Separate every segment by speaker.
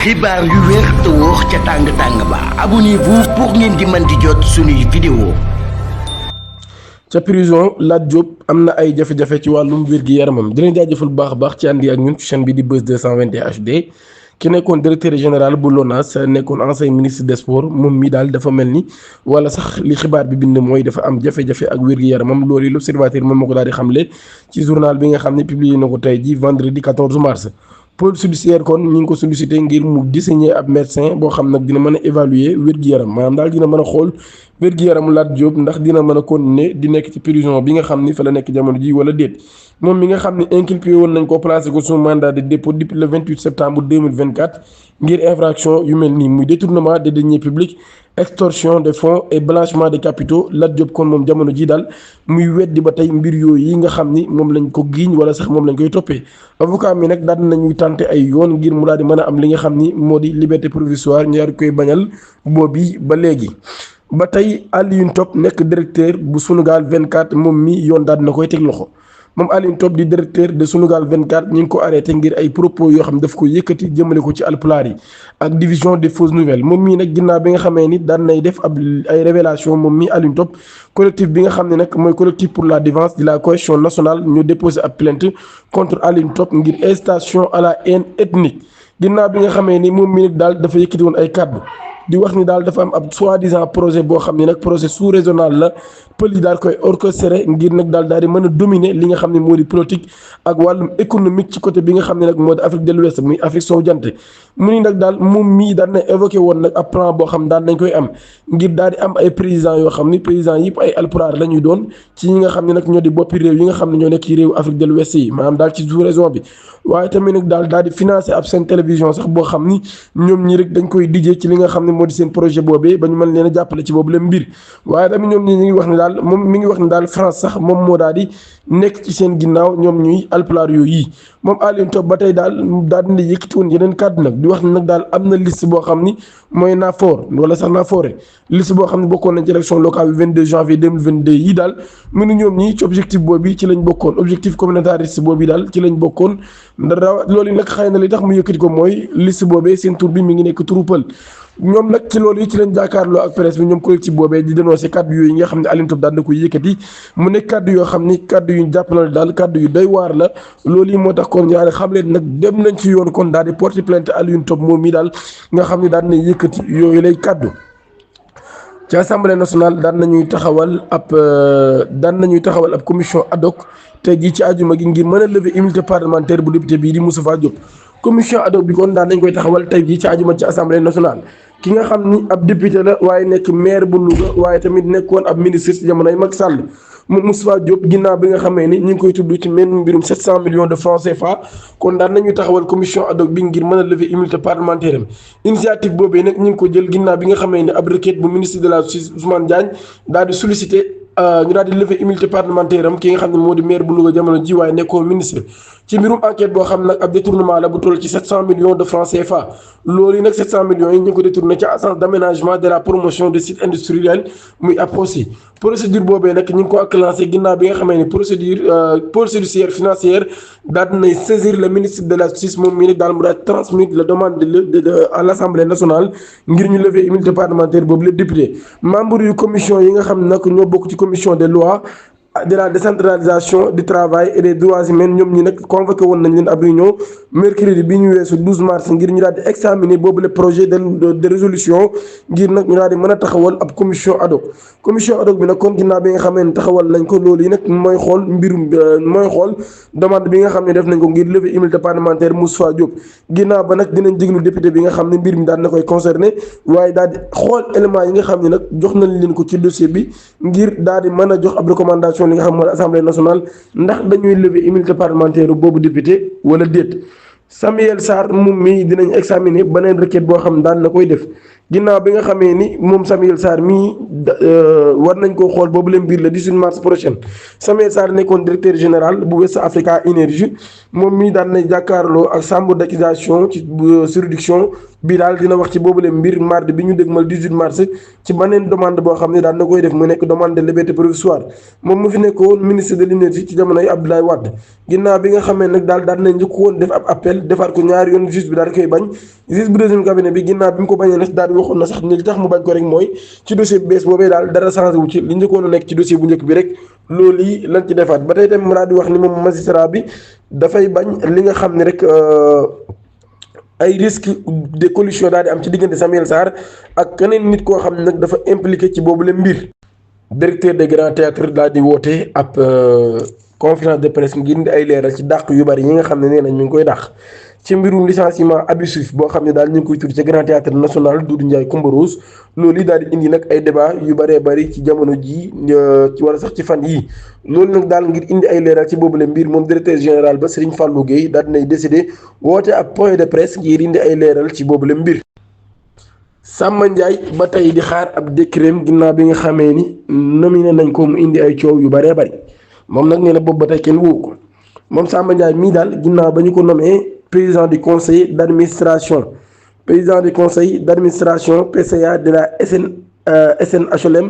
Speaker 1: xibaar yu wér te wóor ca tàng-tàng ba abonnez-vous pour ngeen di mën di jot suñuy vidéo.
Speaker 2: ca prison Lat Diop am na ay jafe-jafe ci wàllum wér-gi-yaramam dinañ jaajëfal bu baax a baax ci àndi ak ñun ci chaîne bi di Buzz 221 HD ki nekkoon directeur général bu LONASE nekkoon ancien ministre des sports moom mi daal dafa mel ni wala sax li xibaar bi bind mooy dafa am jafe-jafe ak wér-gi-yaramam loolu yi l'Observateur moom moo ko daal di xamle ci journal bi nga xam ne publié na ko tey ji vendredi 14 mars. pôle judiciaire kon ñu ngi ko sollicité ngir mu désigner ab médecin boo xam nag dina mën a évaluer wér-gu-yaram maanaam daal dina mën a xool wér-gu-yaramu Lat Diop ndax dina mën a continuer di nekk ci prison bi nga xam ni fa la nekk jamono ji wala déet moom mi nga xam ni inculpé woon nañ ko placé ko sous mandat de dépôt depuis le 28 septembre 2024 ngir infraction yu mel nii muy détournement des deniers publics extorsion de fonds et blanchiment de capitaux Lat Diop kon moom jamono ji daal muy weddi ba tey mbir yooyu yi nga xam ni moom lañ ko giiñ wala sax moom lañ koy toppee avocat mi nag daal nañuy tànte ay yoon ngir mu daal di mën a am li nga xam ni moo di liberté provisoire ñu daal di koy bañal boobi ba léegi. ba tey Alioune Top nekk directeur bu Sunugal 24 moom mi yoon daal dina koy teg loxo moom Alioune Top di directeur de Sunugal 24 ñu ngi ko arrêté ngir ay propos yoo xam daf ko yëkkati jëmale ko ci alpulaar yi ak division des fausses nouvelles moom mii nag ginnaaw bi nga xamee ni daan nay def ab ay révélation moom mii Alioune Top collectif bi nga xam ne nag mooy collectif pour la défense de la cohésion nationale ñu déposé ab plainte contre Alioune Top ngir incitation à la haine ethnique ginnaaw bi nga xamee ni moom mii nag daal dafa yëkkati woon ay kàddu di wax ni daal dafa am ab soi-disant projet boo xam ne nag projet sous-régional la pël yi daal koy orchestré ngir nag daal di mën a dominer li nga xam ne moo di politique ak wàllum économique ci côté bi nga xam ne nag moo di Afrique de l'Ouest muy Afrique sowu jant mu ni nag daal moom mii daan na évoqué woon nag ab plan boo xam daan nañ koy am ngir daal di am ay présidents yoo xam ni présidents yëpp ay alpulaar la ñuy doon ci ñi nga xam ne nag ñoo di boppi réew yi nga xam ne ñoo nekk ci réew Afrique de l'Ouest yi maanaam daal ci sous-région bi waaye tamit nag daal di financer ab seen télévision sax boo xam ni ñoom ñi rek dañ koy dijee ci li nga xam ne moo di seen projet boobee ba ñu mën leen a jàppale ci boobu la mbir waaye tamit ñoom ñi ngi wax ne daal moom mi ngi wax ne daal France sax moom moo daal di nekk ci seen ginnaaw ñoom ñuy alpulaar yooyu yi moom Alioune Top ba tey daal dina yëkkati woon yeneen kàddu nag di wax ne nag daal am na liste boo xam ni mooy Nafoore wala sax Nafoore liste boo xam ne bokkoon nañ ci élection locale bi 22 janvier 2022 yi daal mu ne ñoom ñi ci objectif boobu ci lañ bokkoon objectif communautariste boobu daal ci lañ bokkoon loolu nag xëy na li tax mu yëkkati ko mooy liste boobee seen tur bi mi ngi nekk turu pël ñoom nag ci loolu yi ci lañ jàkkaarloo ak presse bi ñoom collectif boobee di dénoncé kàddu yooyu nga xam ne Alioune Top daal na koy yëkkati mu nekk kàddu yoo xam ni kàddu yu jàpp na daal kàddu yu doy waar la loolu yi moo tax kon ñaari xam leen nag dem nañ ci yoon kon daal di porter plainte Alioune Top moom mi daal nga xam ne daal na yëkkati yooyu lay kàddu ci assemblée nationale daan nañuy taxawal ab commission ad hoc te ji ci àjjuma gi ngir mën a lever immunité parlementaire bu député bii di Moustapha Diop commission ad hoc bi kon daan nañ koy taxawal tey jii ci àjjuma ci assemblée nationale ki nga xam ni ab député la waaye nekk maire bu Louga waaye tamit nekkoon ab ministre ci jamonoy Macky Sall moom Moustapha Diop ginnaaw bi nga xamee ni ñu ngi koy tudd ci même mbirum 700 millions de francs CFA kon daan nañu taxawal commission ad hoc bi ngir mën a lever immunité parlementaire am initiative boobee nag ñu ngi ko jël ginnaaw bi nga xamee ni ab requête bu ministre de la justice Ousmane Diagne daal di sollicité ñu daal di lever immunité parlementaire am ki nga xam ne moo di maire bu Louga jamono ji waaye nekkoon ministre ci mbirum enquête boo xam nag ab détournement la bu toll ci 700 millions de francs CFA loolu yi nag 700 millions yi ñu ngi ko détourné ci agence d'aménagement de la promotion des sites industriels muy APROSI procédure boobee nag ñu ngi ko acclancé ginnaaw bi nga xamee ne pôle judiciaire financière daal dinay saisir le ministre de la justice moom mii nag daal mu daal transmettre la demande à l'Assemblée nationale ngir ñu lever immunité parlementaire boobu les députés membres yu commission yi nga xam ne nag ñoo bokk ci commission des lois de la décentralisation du travail et des droits humains ñoom ñi nag convoqué woon nañ leen ab réunion mercredi bi ñu weesu 12 mars ngir ñu daal di examiner boobu le projet de résolution ngir nag ñu daal di mën a taxawal ab commission ad hoc bi nag kon ginnaaw bi nga xamee ne taxawal nañ ko loolu yi nag mooy xool demande bi nga xam ne def nañ ko ngir lever immunité parlementaire Moustapha Diop ginnaaw ba nag dinañ déglu député bi nga xam ne mbir mi daal na koy concerné waaye daal di xool éléments yi nga xam ne nag jox nañ leen ko ci dossier bi ngir daal di mën a jox ab recommandation li nga xam mooy assemblée nationale ndax dañuy lever immunité parlementaire boobu député wala déet Samuel Sarr moom mi dinañ examiner beneen requête boo xam daan na koy def ginnaaw bi nga xamee ni moom Samuel Sarr mii war nañ koo xool boobu leen mbir le 18 mars prochain. Samuel Sarr nekkoon directeur général bu West Africa Energy moom mii daan na jàkkaarloo ak chambre d'accusation ci juridiction bi daal dina wax ci boobu leen mbir mardi bi ñu dégmal 18 mars ci beneen demande boo xam ne daan na koy def mu nekk demande de liberté provisoire moom mu fi nekkoon ministre de l'énergie ci jamonoy Abdoulaye Wade. ginnaaw bi nga xamee nag daal na njëkk woon def ab appel defaat ko ñaari yoon juge bi daal koy bañ juge bu deuxième cabinet bi ginnaaw bi mu ko bañee nag daal di waxoon na sax ni li tax mu bañ ko rek mooy ci dossier bu bees boobee daal dara changé wu ci li njëkkoon a nekk ci dossier bu njëkk bi rek loolu yi lañ ci defaat ba tey tamit mu daal di wax ni moom magistrat bi dafay bañ li nga xam ne rek ay risque de collusion daal di am ci diggante Samuel Sarr ak keneen nit koo xam ne nag dafa impliqué ci boobu la mbir. directeur des grands théâtres daal di woote ab conférence de presse ngir indi ay leeral ci dàq yu bari yi nga xam ne nee nañ ñu ngi koy dàq ci mbirum licenciement abusif boo xam ne daal ñu ngi koy tudd ci grand théâtre national Doudou Ndiaye Coumba Rose loolu yi daal di indi nag ay débat yu bëree bëri ci jamono ji ci wala sax ci fan yii loolu nag daal ngir indi ay leeral ci boobule mbir moom directeur général ba Serigne Fallou Gueye daal dinay décidé woote ab point de presse ngir indi ay leeral ci boobule mbir. Samba Ndiaye ba tey di xaar ab décret ginnaaw bi nga xamee ni nominé nañ ko mu indi ay coow yu bëree bëri moom nag nee na boobu ba tey kenn woo ko moom Samba Ndiaye mii daal ginnaaw ba ñu ko nommé président du conseil d'administration PCA de la SNHLM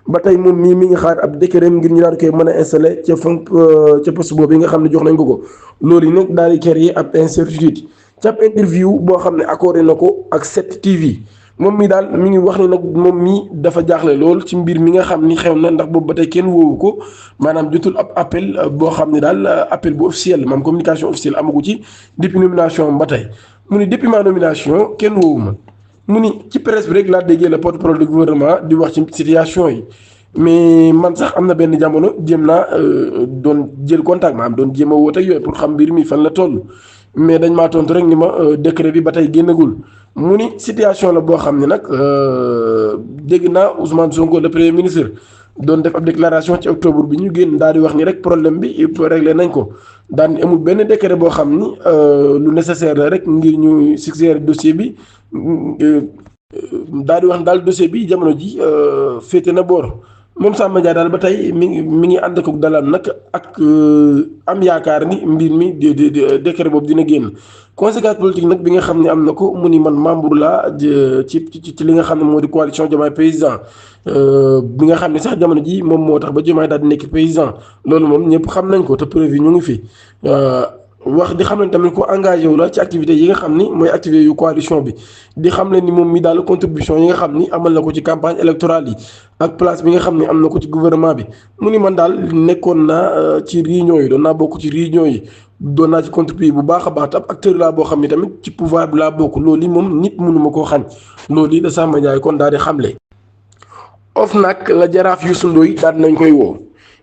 Speaker 2: ba tey moom mii mi ngi xaar ab décret ngir ñu daal koy mën a installé ca poste boobu yi nga xam ne jox nañ ko loolu yi nag daal di créer ab incertitude ca ab interview boo xam ne accordé na ko ak 7TV. moom mi daal mi ngi wax ni nag moom mii dafa jaaxle lool ci mbir mi nga xam ni xew na ndax boobu ba tey kenn woowu ko maanaam jotul ab appel boo xam ne daal appel bu officiel maanaam communication officielle amagu ci depuis nomination ba tey mu ni depuis ma nomination kenn woowu ma mu ni ci presse bi rek laa déggee le porte-parole du gouvernement di wax ci situation yi mais man sax am na benn jamono jéem naa doon jël contact maanaam doon jéem a woote ak yooyu pour xam mbir mi fan la toll mais dañ maa tontu rek ni ma décret bi ba tey génnagul. mu ni situation la boo xam ne nag dégg naa Ousmane Sonko le premier ministre doon def ab déclaration ci octobre bi ñu génn daal di wax ni rek problème bi yëpp réglé nañ ko daan amul benn décret boo xam ni lu nécessaire la rek ngir ñu succéder dossier bi daal di wax daal dossier bi jamono ji féete na boor moom Samba Ndiaye daal ba tey mi ngi ànd ak dalam nag ak am yaakaar ni mbir mi décret boobu dina génn. conséquence politique nag bi nga xam ne am na ko mu ni man membre la ci li nga xam ne moo di coalition Diomaye président bi nga xam ne sax jamono ji moom moo tax ba Diomaye daal di nekk président loolu moom ñëpp xam nañ ko te preuve yi ñu ngi fi wax di xam ne tamit ko engagé wu la ci activité yi nga xam ni mooy activité yu coalition bi di xam ne ni moom mi daal contribution yi nga xam ni amal na ko ci campagne électorale yi ak place bi nga xam ne am na ko ci gouvernement bi mu ni man daal nekkoon naa ci réunion yi doon naa bokk ci réunion yi doon naa ci contribuer bu baax a baax te ab acteur laa boo xam ne tamit ci pouvoir bi laa bokk loolu yi moom nit mënu ma koo xañ loolu yi da Samba Ndiaye kon daal di xamle. OFNAC la jaraaf Youssou Ndoye daal nañ koy woo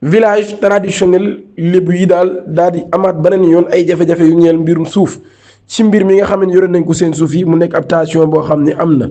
Speaker 2: village traditionnel lébu yi daal di amaat beneen yoon ay jafe-jafe yu ñeel mbirum suuf ci mbir mi nga xam ne yore nañ ko seen suuf yi mu nekk ab tension boo xam ne am na.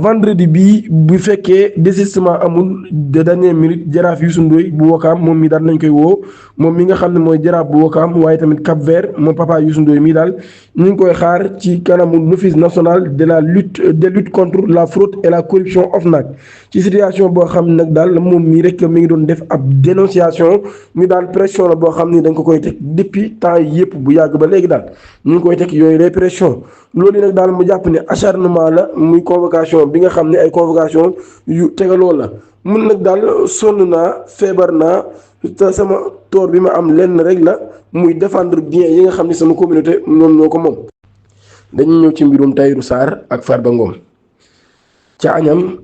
Speaker 2: vendredi bii bu fekkee désistement amul de dernière minute jaraaf Youssou Ndoye bu Wakaam moom mi daal nañ koy woo moom mi nga xam ne mooy jaraaf bu Wakaam waaye tamit Cap Vert moom papa Youssou Ndoye mii daal ñu ngi koy xaar ci kanamu office national de la lutte contre la fraude et la corruption OFNAC ci situation boo xam ne nag daal moom mii rek mi ngi doon def ab dénonciation mi daal pression la boo xam ni dañ ko koy teg depuis temps yëpp bu yàgg ba léegi daal ñu ngi koy teg yooyu les pression loolu nag daal mu jàpp ne acharnement la muy convocation bi nga xam ne ay convocation yu tegaloo la mun nag daal sonn naa feebar naa te sama toor bi ma am lenn rek la muy défendre bien yi nga xam ne sama communauté ñoom ñoo ko moom. dañuy ñëw ci mbirum Tahirou Sarr ak Farba Ngom ca Agnam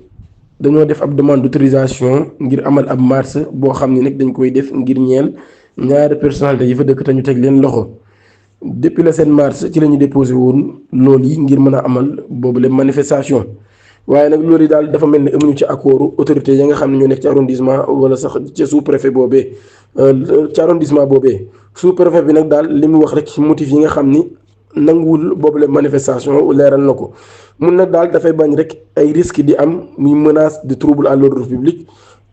Speaker 2: dañoo def ab demande d'autorisation ngir amal ab marche boo xam ne nag dañ koy def ngir ñeel ñaari personnalité yi fa dëkk te ñu teg leen loxo. depuis le 7 mars ci la ñu déposé woon loolu yi ngir mën a amal boobu la manifestation waaye nag loolu yi daal dafa mel ne amuñu ci accord autorité ya nga xam ne ñoo nekk ci arrondissement wala sax ca sous préfet boobee ci arrondissement boobee sous préfet bi nag daal li mu wax rek ci motif yi nga xam ni nanguwul boobu la manifestation leeral na ko mun nag daal dafay bañ rek ay risques di am muy menace de trouble à l'ordre public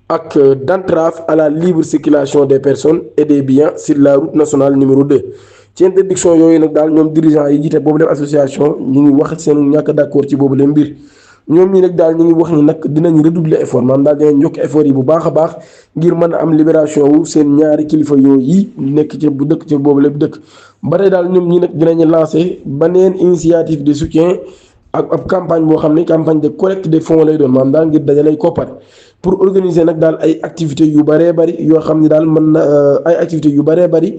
Speaker 2: ak d'entrave à la libre circulation des personnes et des biens sur la route nationale numéro 2. ci interdiction yooyu nag daal ñoom dirigeant yi jiite boobu leen association ñu ngi wax seen ñàkk d'accord ci boobu leen mbir ñoom ñi nag daal ñu ngi wax ni nag dinañ redoubler effort maanaam daal dinañ yokk effort yi bu baax a baax ngir mën a am libération wu seen ñaari kilifa yooyu yi nekk ci bu dëkk ci boobu lépp dëkk ba tey daal ñoom ñi nag dinañ lancer beneen initiative de soutien ak ab campagne boo xam ne campagne de collecte des fonds lay doon maanaam daal ngir dajalay koppar pour organiser nag daal ay activités yu bëree bëri yoo xam ne daal mën na ay activités yu bëree bëri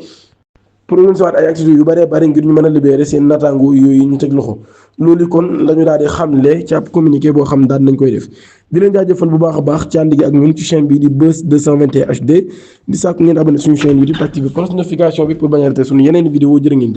Speaker 2: pour organiser waat ay activités yu bëree bëri ngir ñu mën a libérer seen naataango yooyu ñu teg loxo loolu kon la ñu daal di xamle ci ab communiqué boo xam daal nañ koy def di leen jaajëfal bu baax a baax ci ànd gi ak ñun ci chaîne bi di Buzz 221 HD di sàkku ngeen abonné suñu chaîne YouTube activé cloche notification bi pour bañ a rater suñu yeneen vidéo jërë ngeen